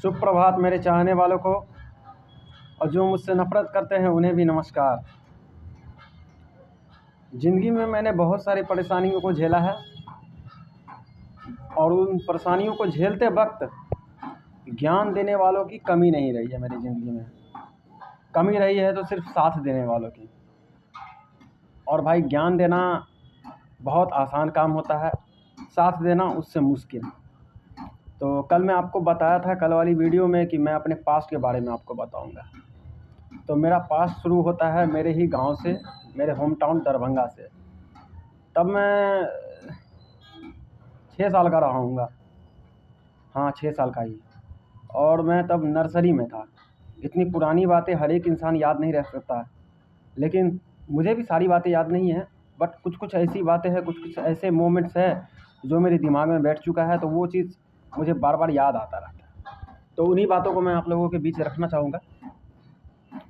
सुप्रभात मेरे चाहने वालों को, और जो मुझसे नफ़रत करते हैं उन्हें भी नमस्कार। ज़िंदगी में मैंने बहुत सारी परेशानियों को झेला है और उन परेशानियों को झेलते वक्त ज्ञान देने वालों की कमी नहीं रही है मेरी ज़िंदगी में। कमी रही है तो सिर्फ साथ देने वालों की। और भाई, ज्ञान देना बहुत आसान काम होता है, साथ देना उससे मुश्किल। तो कल मैं आपको बताया था कल वाली वीडियो में कि मैं अपने पास्ट के बारे में आपको बताऊंगा। तो मेरा पास्ट शुरू होता है मेरे ही गांव से, मेरे होम टाउन दरभंगा से। तब मैं 6 साल का रहा हूँगा, हाँ 6 साल का ही। और मैं तब नर्सरी में था। इतनी पुरानी बातें हर एक इंसान याद नहीं रख सकता है, लेकिन मुझे भी सारी बातें याद नहीं है। बट कुछ कुछ ऐसी बातें हैं, कुछ कुछ ऐसे मोमेंट्स हैं जो मेरे दिमाग में बैठ चुका है, तो वो चीज़ मुझे बार बार याद आता रहता है। तो उन्हीं बातों को मैं आप लोगों के बीच रखना चाहूँगा।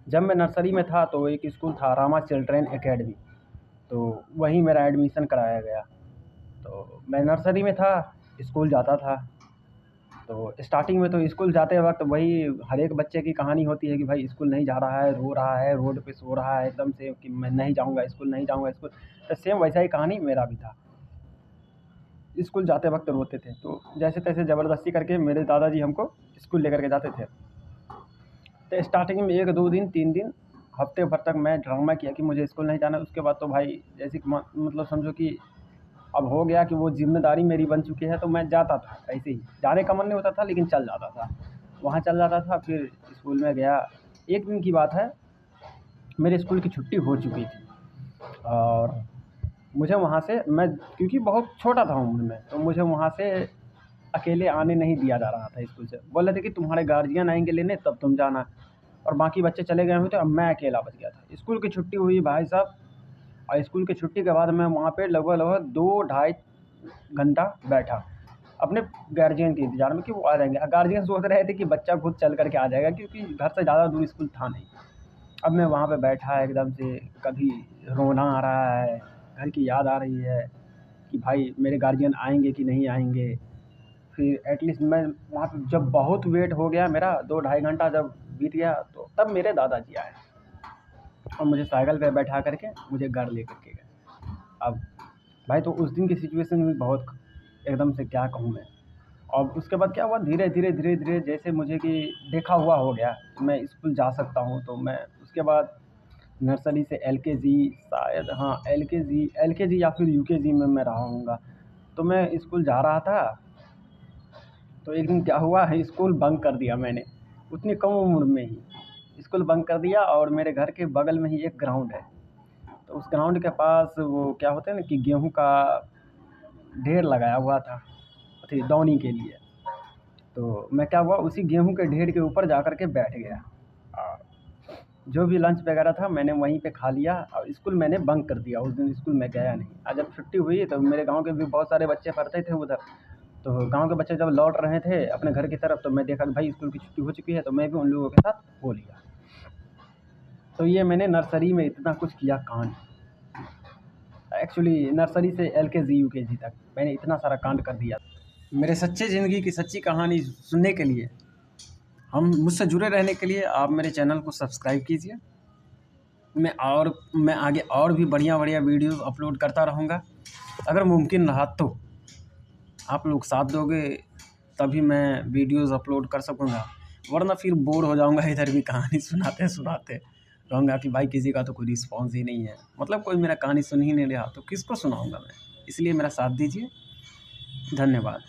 जब मैं नर्सरी में था तो एक स्कूल था रामा चिल्ड्रेन एकेडमी, तो वहीं मेरा एडमिशन कराया गया। तो मैं नर्सरी में था, स्कूल जाता था। तो स्टार्टिंग में तो स्कूल जाते वक्त वही हर एक बच्चे की कहानी होती है कि भाई स्कूल नहीं जा रहा है, रो रहा है, रोड पे सो रहा है एकदम से कि मैं नहीं जाऊंगा स्कूल, नहीं जाऊंगा स्कूल। तो सेम वैसा ही कहानी मेरा भी था। स्कूल जाते वक्त रोते थे, तो जैसे तैसे ज़बरदस्ती करके मेरे दादाजी हमको स्कूल लेकर के जाते थे। तो स्टार्टिंग में 1 2 दिन 3 दिन हफ्ते भर तक मैं ड्रामा किया कि मुझे स्कूल नहीं जाना। उसके बाद तो भाई जैसे कि मतलब समझो कि अब हो गया कि वो ज़िम्मेदारी मेरी बन चुकी है, तो मैं जाता था। ऐसे ही जाने का मन नहीं होता था, लेकिन चल जाता था, वहाँ चल जाता था। फिर स्कूल में गया। एक दिन की बात है, मेरे स्कूल की छुट्टी हो चुकी थी और मुझे वहाँ से, मैं क्योंकि बहुत छोटा था उम्र में, तो मुझे वहाँ से अकेले आने नहीं दिया जा रहा था। स्कूल से बोल रहे थे कि तुम्हारे गार्जियन आएंगे लेने तब तुम जाना, और बाकी बच्चे चले गए हुए थे। अब मैं अकेला बच गया था। स्कूल की छुट्टी हुई भाई साहब, और स्कूल की छुट्टी के बाद मैं वहाँ पे लगभग 2 ढाई घंटा बैठा अपने गार्जियन के इंतज़ार में कि वो आ जाएंगे। गार्जियन सोच रहे थे कि बच्चा खुद चल करके आ जाएगा, क्योंकि घर से ज़्यादा दूर स्कूल था नहीं। अब मैं वहाँ पे बैठा एकदम से, कभी रोना आ रहा है, घर की याद आ रही है कि भाई मेरे गार्जियन आएंगे कि नहीं आएंगे। फिर एटलीस्ट मैं वहाँ पे जब बहुत वेट हो गया मेरा, 2 ढाई घंटा जब बीत गया, तो तब मेरे दादाजी आए और मुझे साइकिल पे बैठा करके मुझे घर ले करके गए। अब भाई, तो उस दिन की सिचुएशन भी बहुत एकदम से क्या कहूँ मैं। और उसके बाद क्या हुआ, धीरे धीरे धीरे धीरे जैसे मुझे कि देखा हुआ हो गया कि मैं स्कूल जा सकता हूँ। तो मैं उसके बाद नर्सरी से एलकेजी, शायद हाँ एलकेजी या फिर यूकेजी में मैं रहा हूँगा। तो मैं स्कूल जा रहा था, तो एक दिन क्या हुआ है, स्कूल बंक कर दिया मैंने उतनी कम उम्र में ही। स्कूल बंक कर दिया और मेरे घर के बगल में ही एक ग्राउंड है। तो उस ग्राउंड के पास वो क्या होता है ना कि गेहूं का ढेर लगाया हुआ था थी दौनी के लिए। तो मैं क्या हुआ, उसी गेहूं के ढेर के ऊपर जा कर के बैठ गया। और जो भी लंच वगैरह था मैंने वहीं पे खा लिया, और स्कूल मैंने बंक कर दिया। उस दिन स्कूल में गया नहीं। आज जब छुट्टी हुई तो मेरे गांव के भी बहुत सारे बच्चे पढ़ते थे उधर। तो गांव के बच्चे जब लौट रहे थे अपने घर की तरफ, तो मैं देखा कि भाई स्कूल की छुट्टी हो चुकी है, तो मैं भी उन लोगों के साथ हो लिया। तो ये मैंने नर्सरी में इतना कुछ किया कांड। एक्चुअली नर्सरी से एलकेजी यूकेजी तक मैंने इतना सारा कांड कर दिया। मेरे सच्चे ज़िंदगी की सच्ची कहानी सुनने के लिए, हम मुझसे जुड़े रहने के लिए आप मेरे चैनल को सब्सक्राइब कीजिए। मैं आगे और भी बढ़िया बढ़िया वीडियोस अपलोड करता रहूँगा। अगर मुमकिन रहा तो आप लोग साथ दोगे तभी मैं वीडियोस अपलोड कर सकूँगा, वरना फिर बोर हो जाऊँगा इधर भी कहानी सुनाते सुनाते। कहूँगा कि भाई किसी का तो कोई रिस्पॉन्स ही नहीं है, मतलब कोई मेरा कहानी सुन ही नहीं रहा तो किसको सुनाऊँगा मैं। इसलिए मेरा साथ दीजिए। धन्यवाद।